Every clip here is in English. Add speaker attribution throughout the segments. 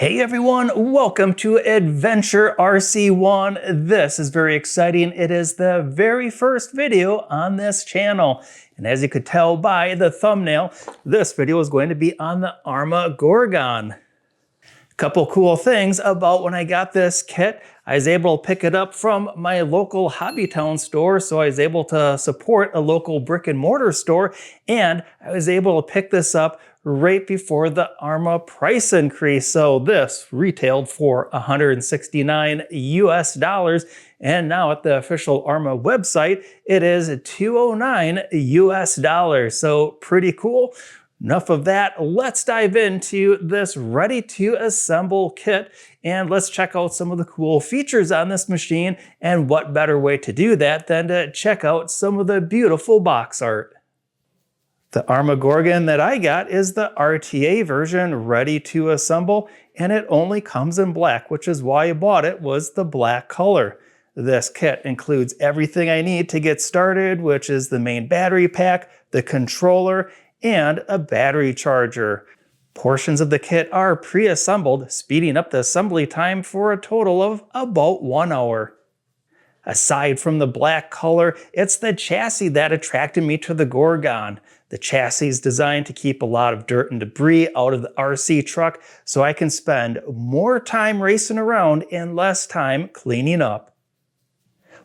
Speaker 1: Hey everyone, welcome to Adventure RC1. This is very exciting. It is the very first video on this channel. And as you could tell by the thumbnail, this video is going to be on the Arrma Gorgon. Couple cool things about when I got this kit. I was able to pick it up from my local Hobbytown store, so I was able to support a local brick and mortar store, and I was able to pick this up right before the Arrma price increase. So this retailed for $169 US, and now at the official Arrma website, it is $209 US. So pretty cool. Enough of that, let's dive into this ready-to-assemble kit and let's check out some of the cool features on this machine. And what better way to do that than to check out some of the beautiful box art. The Arrma Gorgon that I got is the RTA version, ready to assemble, and it only comes in black, which is why I bought it, was the black color. This kit includes everything I need to get started, which is the main battery pack, the controller, and a battery charger. Portions of the kit are pre-assembled, speeding up the assembly time for a total of about 1 hour. Aside from the black color, it's the chassis that attracted me to the Gorgon. The chassis is designed to keep a lot of dirt and debris out of the RC truck, so I can spend more time racing around and less time cleaning up.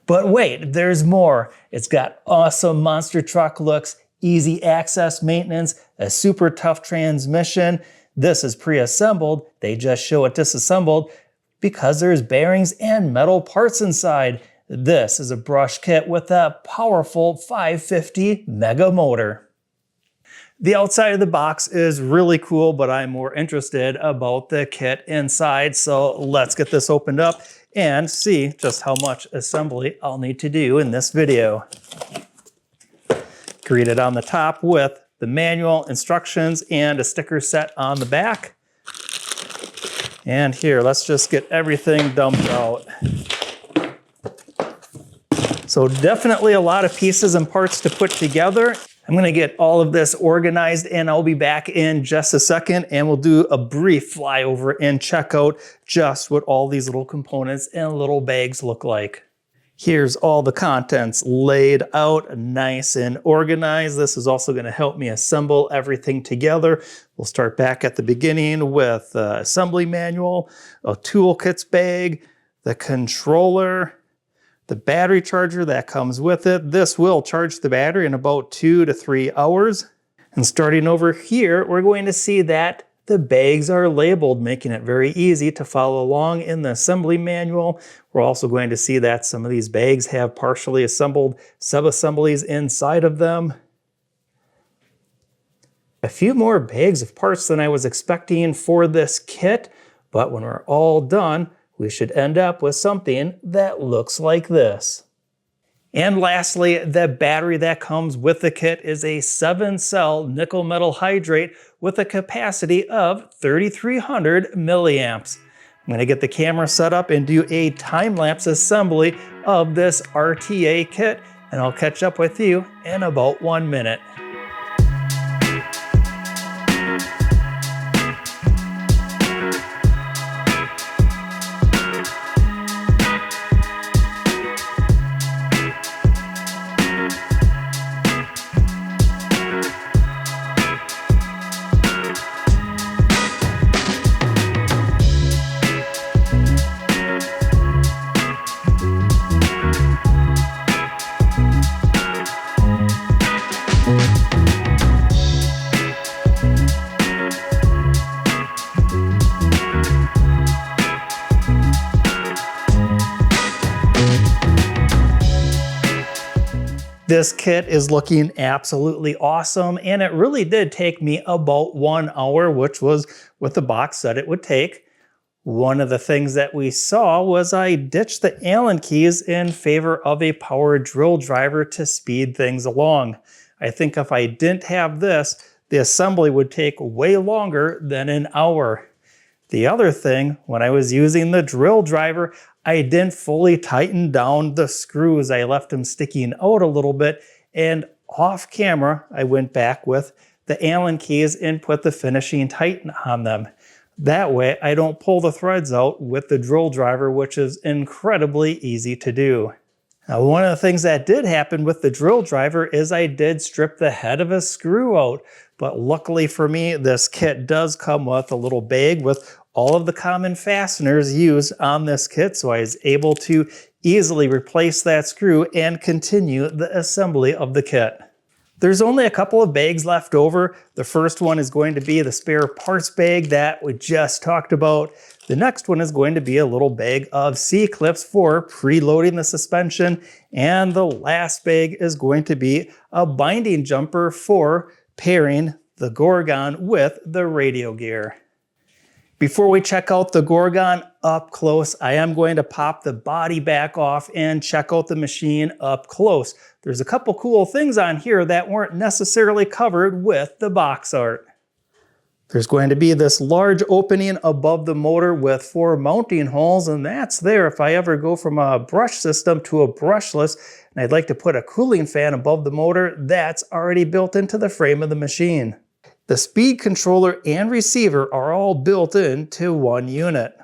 Speaker 1: But wait, there's more. It's got awesome monster truck looks, easy access maintenance, a super tough transmission. This is pre-assembled. They just show it disassembled because there's bearings and metal parts inside. This is a brush kit with a powerful 550 mega motor. The outside of the box is really cool, but I'm more interested about the kit inside. So let's get this opened up and see just how much assembly I'll need to do in this video. Greeted on the top with the manual, instructions, and a sticker set on the back. And here, let's just get everything dumped out. So definitely a lot of pieces and parts to put together. I'm gonna get all of this organized and I'll be back in just a second and we'll do a brief flyover and check out just what all these little components and little bags look like. Here's all the contents laid out nice and organized. This is also going to help me assemble everything together. We'll start back at the beginning with the assembly manual, a toolkits bag, the controller, the battery charger that comes with it. This will charge the battery in about 2 to 3 hours. And starting over here, we're going to see that the bags are labeled, making it very easy to follow along in the assembly manual. We're also going to see that some of these bags have partially assembled sub-assemblies inside of them. A few more bags of parts than I was expecting for this kit, but when we're all done, we should end up with something that looks like this. And lastly, the battery that comes with the kit is a 7-cell nickel metal hydrate with a capacity of 3,300 milliamps. I'm going to get the camera set up and do a time-lapse assembly of this RTA kit, and I'll catch up with you in about 1 minute. This kit is looking absolutely awesome, and it really did take me about 1 hour, which was what the box said it would take. One of the things that we saw was I ditched the Allen keys in favor of a power drill driver to speed things along. I think if I didn't have this, the assembly would take way longer than an hour. The other thing, when I was using the drill driver, I didn't fully tighten down the screws. I left them sticking out a little bit, and off camera, I went back with the Allen keys and put the finishing tighten on them. That way I don't pull the threads out with the drill driver, which is incredibly easy to do. Now, one of the things that did happen with the drill driver is I did strip the head of a screw out, but luckily for me, this kit does come with a little bag with all of the common fasteners used on this kit, so I was able to easily replace that screw and continue the assembly of the kit. There's only a couple of bags left over. The first one is going to be the spare parts bag that we just talked about. The next one is going to be a little bag of C-clips for preloading the suspension. And the last bag is going to be a binding jumper for pairing the Gorgon with the radio gear. Before we check out the Gorgon up close, I am going to pop the body back off and check out the machine up close. There's a couple cool things on here that weren't necessarily covered with the box art. There's going to be this large opening above the motor with 4 mounting holes, and that's there if I ever go from a brush system to a brushless, and I'd like to put a cooling fan above the motor. That's already built into the frame of the machine. The speed controller and receiver are all built into one unit.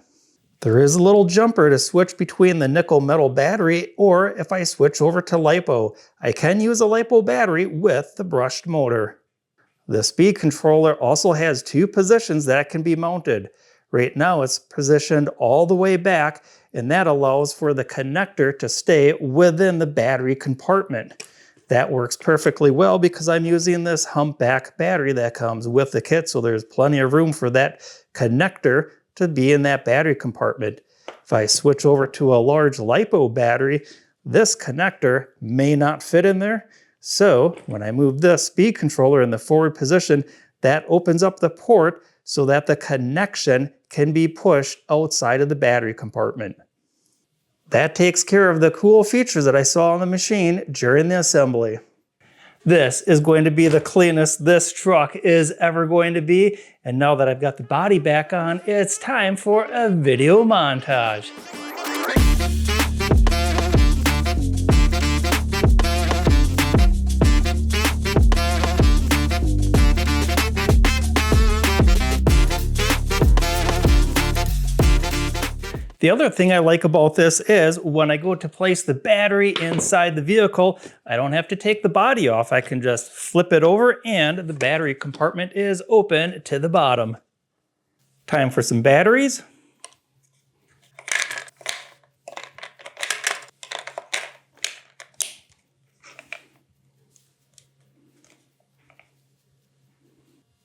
Speaker 1: There is a little jumper to switch between the nickel metal battery, or if I switch over to LiPo, I can use a LiPo battery with the brushed motor. The speed controller also has 2 positions that can be mounted. Right now it's positioned all the way back, and that allows for the connector to stay within the battery compartment. That works perfectly well because I'm using this humpback battery that comes with the kit, so there's plenty of room for that connector to be in that battery compartment. If I switch over to a large LiPo battery, this connector may not fit in there. So when I move this speed controller in the forward position, that opens up the port so that the connection can be pushed outside of the battery compartment. That takes care of the cool features that I saw on the machine during the assembly. This is going to be the cleanest this truck is ever going to be. And now that I've got the body back on, it's time for a video montage. The other thing I like about this is when I go to place the battery inside the vehicle, I don't have to take the body off. I can just flip it over and the battery compartment is open to the bottom. Time for some batteries.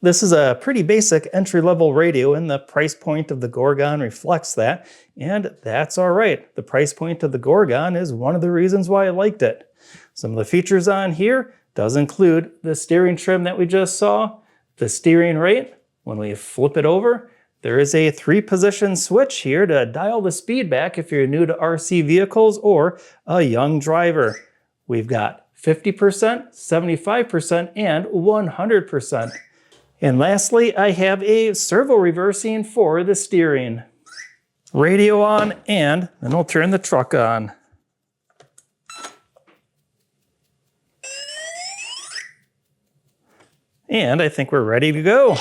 Speaker 1: This is a pretty basic entry-level radio, and the price point of the Gorgon reflects that, and that's all right. The price point of the Gorgon is one of the reasons why I liked it. Some of the features on here does include the steering trim that we just saw, the steering rate. When we flip it over, there is a 3-position switch here to dial the speed back if you're new to RC vehicles or a young driver. We've got 50%, 75%, and 100%. And lastly, I have a servo reversing for the steering. Radio on, and then we'll turn the truck on. And I think we're ready to go.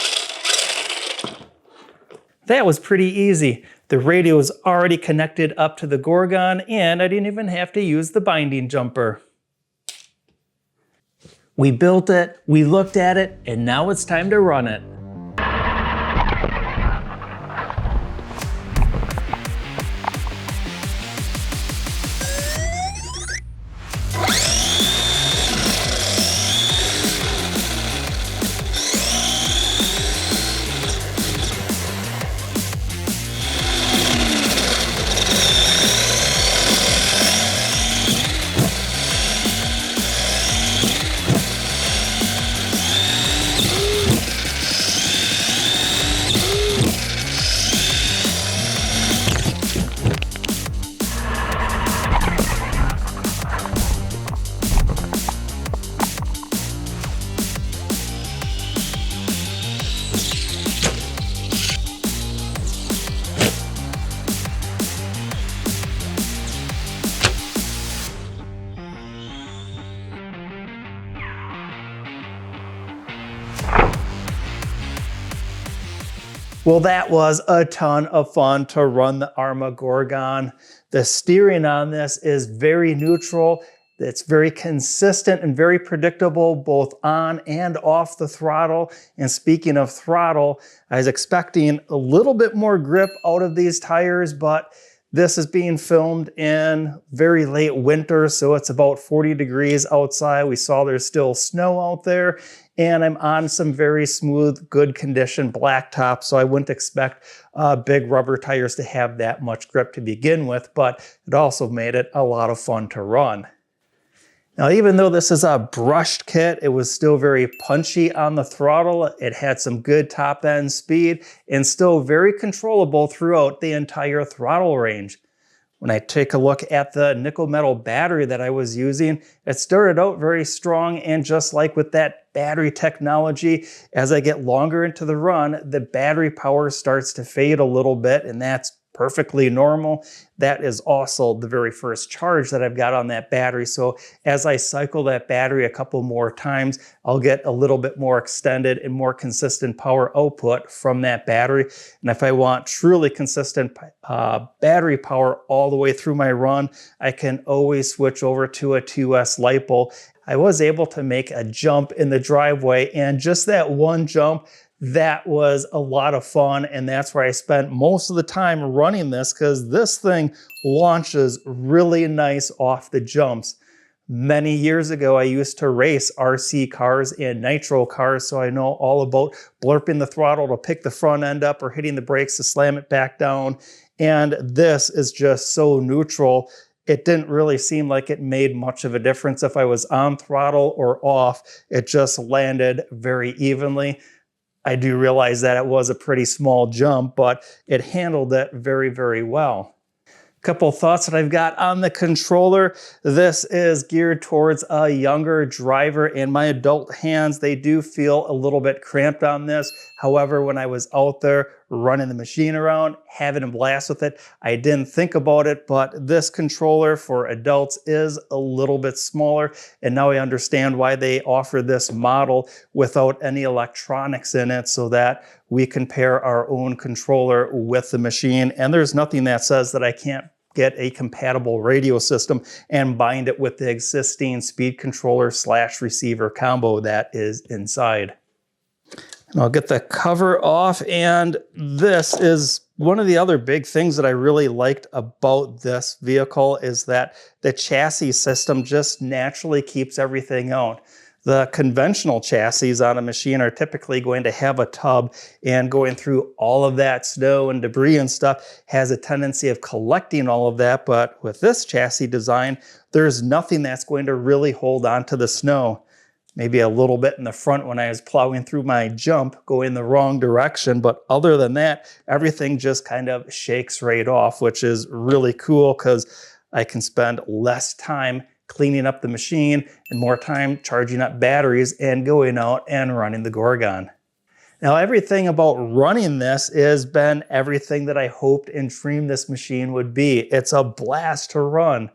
Speaker 1: That was pretty easy. The radio is already connected up to the Gorgon, and I didn't even have to use the binding jumper. We built it, we looked at it, and now it's time to run it. Well, that was a ton of fun to run the Arrma Gorgon. The steering on this is very neutral. It's very consistent and very predictable both on and off the throttle. And speaking of throttle, I was expecting a little bit more grip out of these tires, but this is being filmed in very late winter, so it's about 40 degrees outside. We saw there's still snow out there, and I'm on some very smooth, good condition blacktop, so I wouldn't expect big rubber tires to have that much grip to begin with, but it also made it a lot of fun to run. Now, even though this is a brushed kit, it was still very punchy on the throttle. It had some good top end speed and still very controllable throughout the entire throttle range. When I take a look at the nickel metal battery that I was using, it started out very strong, and just like with that battery technology, as I get longer into the run, the battery power starts to fade a little bit, and that's perfectly normal. That is also the very first charge that I've got on that battery. So as I cycle that battery a couple more times, I'll get a little bit more extended and more consistent power output from that battery. And if I want truly consistent battery power all the way through my run, I can always switch over to a 2S LiPo. I was able to make a jump in the driveway, and just that one jump, that was a lot of fun, and that's where I spent most of the time running this, because this thing launches really nice off the jumps. Many years ago, I used to race RC cars and nitro cars, so I know all about blurping the throttle to pick the front end up or hitting the brakes to slam it back down. And this is just so neutral. It didn't really seem like it made much of a difference if I was on throttle or off. It just landed very evenly. I do realize that it was a pretty small jump, but it handled it very, very well. Couple thoughts that I've got on the controller. This is geared towards a younger driver, and my adult hands, they do feel a little bit cramped on this. However, when I was out there running the machine around, having a blast with it, I didn't think about it, but this controller for adults is a little bit smaller, and now I understand why they offer this model without any electronics in it, so that we can pair our own controller with the machine. And there's nothing that says that I can't get a compatible radio system and bind it with the existing speed controller / receiver combo that is inside. And I'll get the cover off, and this is one of the other big things that I really liked about this vehicle, is that the chassis system just naturally keeps everything out. The conventional chassis on a machine are typically going to have a tub, and going through all of that snow and debris and stuff has a tendency of collecting all of that. But with this chassis design, there's nothing that's going to really hold on to the snow. Maybe a little bit in the front when I was plowing through my jump going the wrong direction, but other than that, everything just kind of shakes right off, which is really cool because I can spend less time cleaning up the machine and more time charging up batteries and going out and running the Gorgon. Now, everything about running this has been everything that I hoped and dreamed this machine would be. It's a blast to run.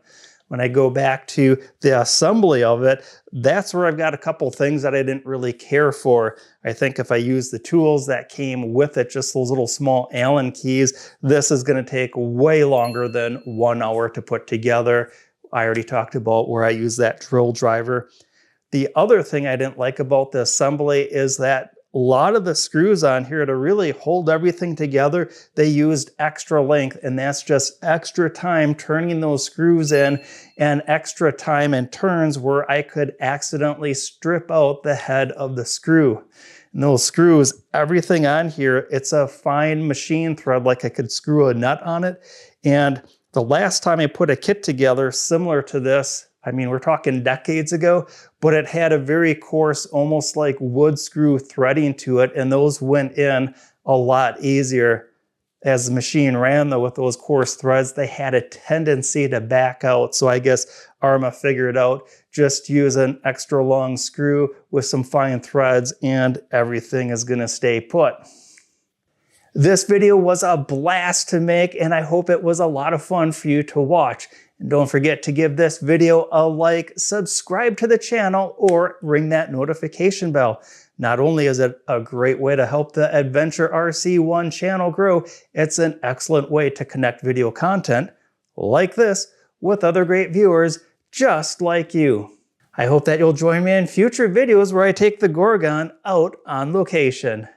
Speaker 1: When I go back to the assembly of it, that's where I've got a couple things that I didn't really care for. I think if I use the tools that came with it, just those little small Allen keys, this is going to take way longer than 1 hour to put together. I already talked about where I use that drill driver. The other thing I didn't like about the assembly is that a lot of the screws on here, to really hold everything together, they used extra length, and that's just extra time turning those screws in and extra time and turns where I could accidentally strip out the head of the screw. And those screws, everything on here, it's a fine machine thread, like I could screw a nut on it. And the last time I put a kit together similar to this, I mean, we're talking decades ago, but it had a very coarse, almost like wood screw threading to it, and those went in a lot easier. As the machine ran, though, with those coarse threads, they had a tendency to back out. So I guess Arrma figured out just use an extra long screw with some fine threads and everything is gonna stay put. This video was a blast to make, and I hope it was a lot of fun for you to watch. And don't forget to give this video a like, subscribe to the channel, or ring that notification bell. Not only is it a great way to help the Adventure RC1 channel grow, it's an excellent way to connect video content like this with other great viewers just like you. I hope that you'll join me in future videos where I take the Gorgon out on location.